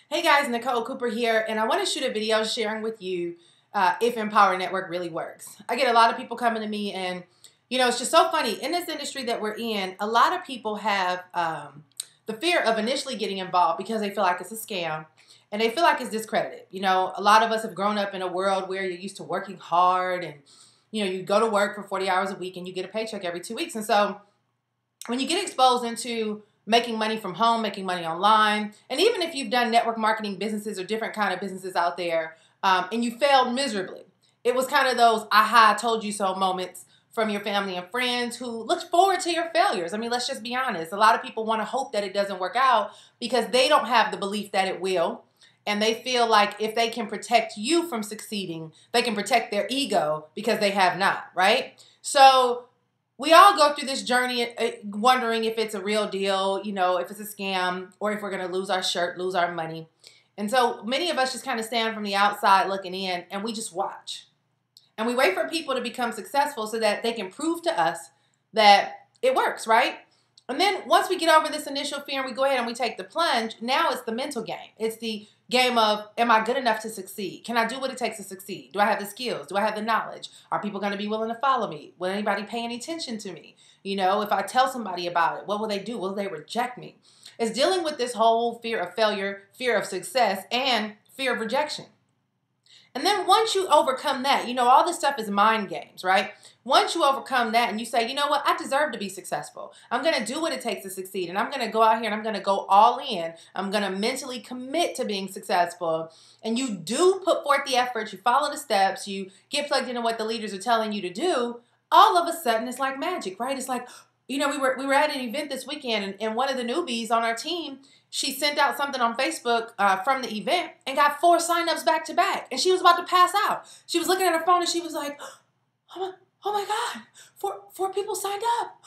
Hey guys, Nicole Cooper here, and I want to shoot a video sharing with you if Empower Network really works. I get a lot of people coming to me, and it's just so funny. In this industry that we're in, a lot of people have the fear of initially getting involved because they feel like it's a scam and they feel like it's discredited. A lot of us have grown up in a world where you're used to working hard and you go to work for 40 hours a week and you get a paycheck every 2 weeks. And so when you get exposed into making money from home, making money online, and even if you've done network marketing businesses or different kind of businesses out there, and you failed miserably, it was kind of those aha, I told you so moments from your family and friends who looked forward to your failures. I mean, let's just be honest. A lot of people want to hope that it doesn't work out because they don't have the belief that it will. And they feel like if they can protect you from succeeding, they can protect their ego because they have not, right? So we all go through this journey wondering if it's a real deal, if it's a scam, or if we're going to lose our shirt, lose our money. And so many of us just kind of stand from the outside looking in, and we just watch. And we wait for people to become successful so that they can prove to us that it works, right? And then once we get over this initial fear and we go ahead and we take the plunge, now it's the mental game. It's the game of, am I good enough to succeed? Can I do what it takes to succeed? Do I have the skills? Do I have the knowledge? Are people going to be willing to follow me? Will anybody pay any attention to me? If I tell somebody about it, what will they do? Will they reject me? It's dealing with this whole fear of failure, fear of success, and fear of rejection. And then once you overcome that, all this stuff is mind games, right? Once you overcome that and you say, you know what, I deserve to be successful. I'm going to do what it takes to succeed. And I'm going to go out here and I'm going to go all in. I'm going to mentally commit to being successful. And you do put forth the effort. You follow the steps. You get plugged into what the leaders are telling you to do. All of a sudden, it's like magic, right? It's like, we were at an event this weekend and one of the newbies on our team, she sent out something on Facebook from the event and got 4 signups back to back. And she was about to pass out. She was looking at her phone and she was like, oh my God, four people signed up.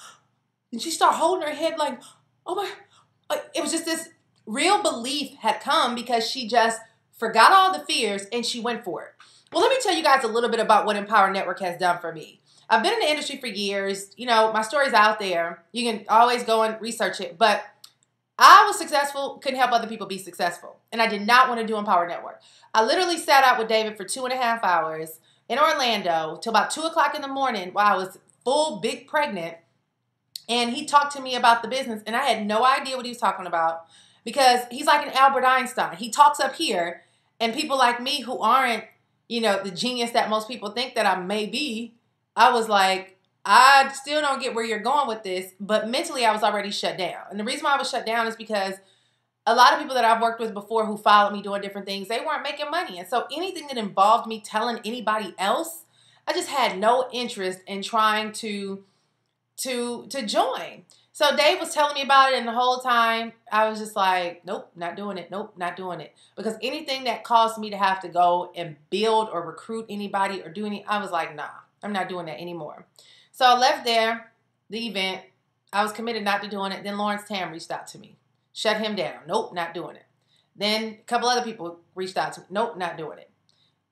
And she started holding her head like, oh my, it was just this real belief had come because she just forgot all the fears and she went for it. Well, let me tell you guys a little bit about what Empower Network has done for me. I've been in the industry for years. My story's out there. You can always go and research it. But I was successful, couldn't help other people be successful. And I did not want to do Empower Network. I literally sat out with David for 2.5 hours in Orlando till about 2 o'clock in the morning while I was full, big pregnant. And he talked to me about the business. And I had no idea what he was talking about because he's like an Albert Einstein. He talks up here. And people like me who aren't, the genius that most people think that I may be, I was like, I still don't get where you're going with this, but mentally I was already shut down. And the reason why I was shut down is because a lot of people that I've worked with before who followed me doing different things, they weren't making money. And so anything that involved me telling anybody else, I just had no interest in trying to join. So Dave was telling me about it, and the whole time I was just like, nope, not doing it. Nope, not doing it. Because anything that caused me to have to go and build or recruit anybody or do anything, I was like, nah, I'm not doing that anymore. So I left there, the event. I was committed not to doing it. Then Lawrence Tam reached out to me. Shut him down. Nope, not doing it. Then a couple other people reached out to me. Nope, not doing it.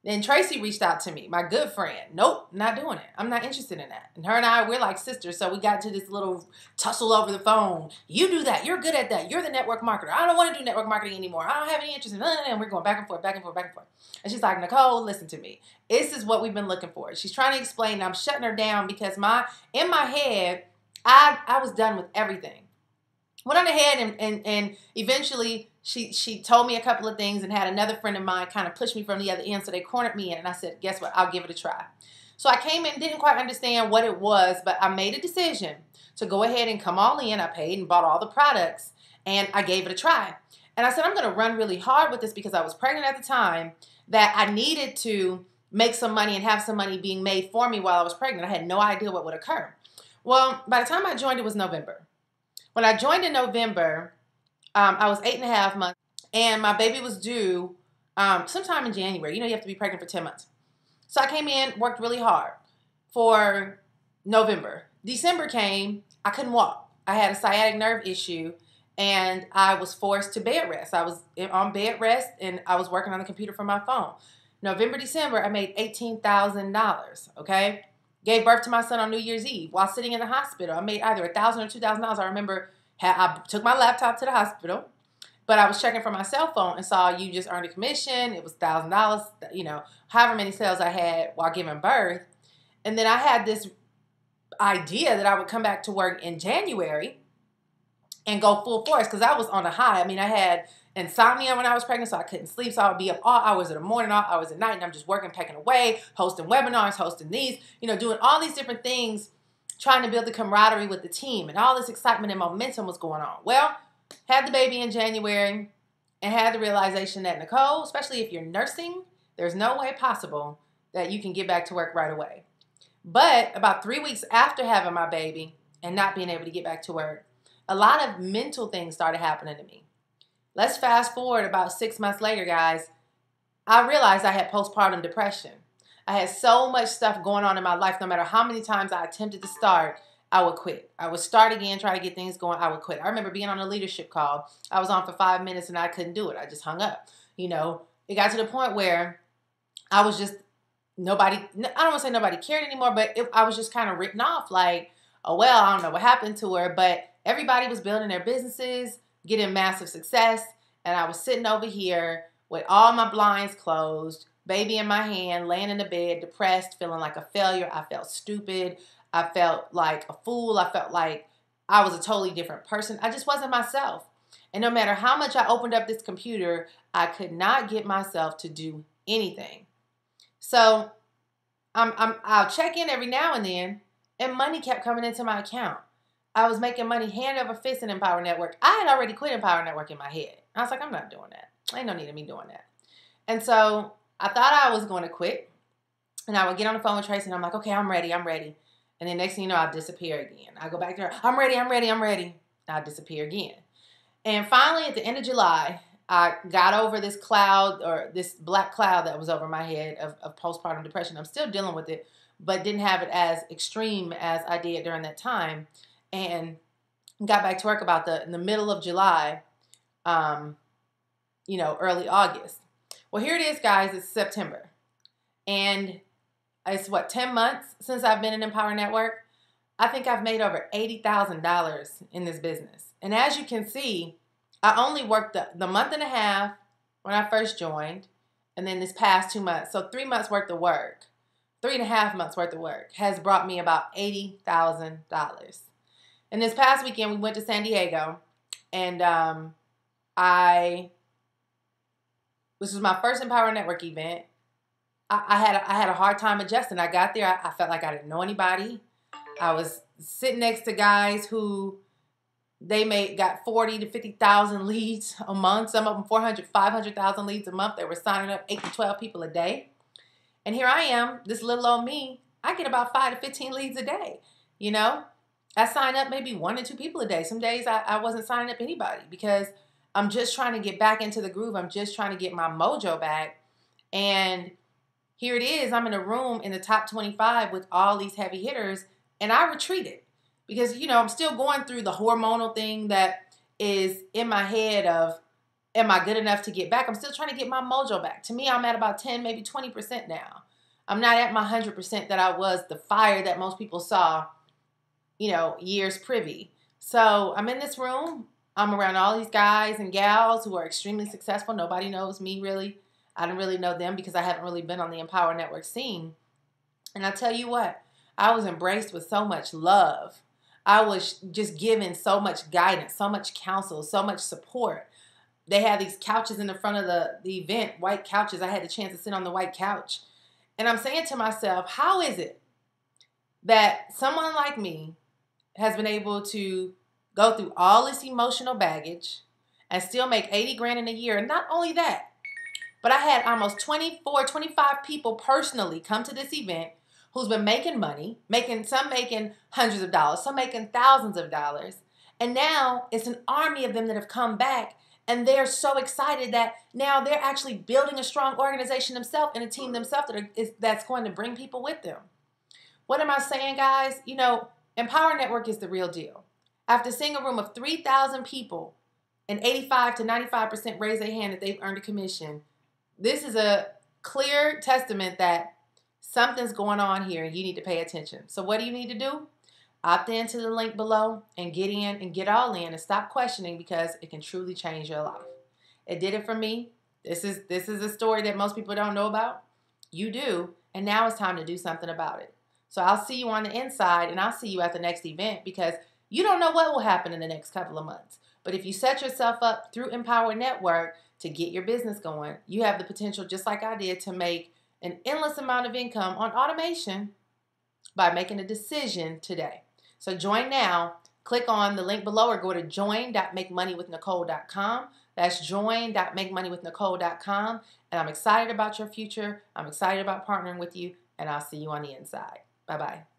Then Tracy reached out to me, my good friend. Nope, not doing it. I'm not interested in that. And her and I, we're like sisters, so we got to this little tussle over the phone. You do that. You're good at that. You're the network marketer. I don't want to do network marketing anymore. I don't have any interest in it. And we're going back and forth, back and forth, back and forth. And she's like, Nicole, listen to me. This is what we've been looking for. She's trying to explain, and I'm shutting her down because in my head, I was done with everything. Went on ahead and eventually she told me a couple of things and had another friend of mine kind of push me from the other end. So they cornered me in and I said, guess what? I'll give it a try. So I came in, didn't quite understand what it was, but I made a decision to go ahead and come all in. I paid and bought all the products and I gave it a try. And I said, I'm going to run really hard with this because I was pregnant at the time that I needed to make some money and have some money being made for me while I was pregnant. I had no idea what would occur. Well, by the time I joined, it was November. When I joined in November, I was 8.5 months, and my baby was due sometime in January. You have to be pregnant for 10 months. So I came in, worked really hard for November. December came, I couldn't walk. I had a sciatic nerve issue, and I was forced to bed rest. I was on bed rest, and I was working on the computer from my phone. November, December, I made $18,000, okay? Gave birth to my son on New Year's Eve while sitting in the hospital. I made either $1,000 or $2,000. I remember I took my laptop to the hospital, But I was checking for my cell phone and saw you just earned a commission. It was $1,000, you know, however many sales I had while giving birth. And then I had this idea that I would come back to work in January and go full force because I was on a high. I mean, I had insomnia when I was pregnant, so I couldn't sleep. So I would be up all hours of the morning, all hours at night, and I'm just working, pecking away, hosting webinars, hosting these, you know, doing all these different things, trying to build the camaraderie with the team, and all this excitement and momentum was going on. Well, had the baby in January and had the realization that, Nicole, especially if you're nursing, there's no way possible that you can get back to work right away. But about 3 weeks after having my baby and not being able to get back to work, a lot of mental things started happening to me. Let's fast forward about 6 months later, guys. I realized I had postpartum depression. I had so much stuff going on in my life. No matter how many times I attempted to start, I would quit. I would start again, try to get things going. I would quit. I remember being on a leadership call. I was on for 5 minutes and I couldn't do it. I just hung up. You know, it got to the point where I was just nobody, I don't want to say nobody cared anymore, but I was just kind of written off like, oh, well, I don't know what happened to her. But everybody was building their businesses, getting massive success. And I was sitting over here with all my blinds closed, baby in my hand, laying in the bed, depressed, feeling like a failure. I felt stupid. I felt like a fool. I felt like I was a totally different person. I just wasn't myself. And no matter how much I opened up this computer, I could not get myself to do anything. So I'll check in every now and then, and money kept coming into my account. I was making money hand over fist in Empower Network. I had already quit Empower Network in my head. I was like, I'm not doing that. Ain't no need of me doing that. And so I thought I was going to quit. And I would get on the phone with Tracy and I'm like, okay, I'm ready. And then next thing you know, I'll disappear again. I go back to her, I'm ready. I'll disappear again. And finally, at the end of July, I got over this cloud, or this black cloud that was over my head of postpartum depression. I'm still dealing with it, but didn't have it as extreme as I did during that time. And got back to work about in the middle of July, early August. Well, here it is, guys. It's September. And it's 10 months since I've been in Empower Network. I think I've made over $80,000 in this business. And as you can see, I only worked the month and a half when I first joined, and then this past 2 months. So 3 months worth of work, 3.5 months worth of work has brought me about $80,000. And this past weekend, we went to San Diego, and this was my first Empower Network event. I had a hard time adjusting. I got there, I felt like I didn't know anybody. I was sitting next to guys who got 40 to 50,000 leads a month. Some of them 400, 500,000 leads a month. They were signing up 8 to 12 people a day. And here I am, this little old me. I get about 5 to 15 leads a day. You know, I sign up maybe 1 or 2 people a day. Some days I wasn't signing up anybody because I'm just trying to get back into the groove. I'm just trying to get my mojo back. And here it is. I'm in a room in the top 25 with all these heavy hitters, and I retreated because, I'm still going through the hormonal thing that is in my head of, am I good enough to get back? I'm still trying to get my mojo back. To me, I'm at about 10, maybe 20% now. I'm not at my 100% that I was, the fire that most people saw, years privy. So I'm in this room. I'm around all these guys and gals who are extremely successful. Nobody knows me really. I don't really know them because I haven't really been on the Empower Network scene. And I tell you what, I was embraced with so much love. I was just given so much guidance, so much counsel, so much support. They had these couches in the front of the event, white couches. I had the chance to sit on the white couch. And I'm saying to myself, how is it that someone like me has been able to go through all this emotional baggage and still make 80 grand in a year? And not only that, but I had almost 24, 25 people personally come to this event who's been making money, some making hundreds of dollars, some making thousands of dollars. And now it's an army of them that have come back, and they're so excited that now they're actually building a strong organization themselves and a team themselves that's going to bring people with them. What am I saying, guys? Empower Network is the real deal. After seeing a room of 3,000 people and 85 to 95% raise their hand that they've earned a commission, this is a clear testament that something's going on here and you need to pay attention. So what do you need to do? Opt into the link below and get in and get all in and stop questioning, because it can truly change your life. It did it for me. This is a story that most people don't know about. You do, and now it's time to do something about it. So I'll see you on the inside, and I'll see you at the next event, because you don't know what will happen in the next couple of months. But if you set yourself up through Empower Network to get your business going, you have the potential, just like I did, to make an endless amount of income on automation by making a decision today. So join now. Click on the link below or go to join.makemoneywithnicole.com. That's join.makemoneywithnicole.com. And I'm excited about your future. I'm excited about partnering with you, and I'll see you on the inside. Bye-bye.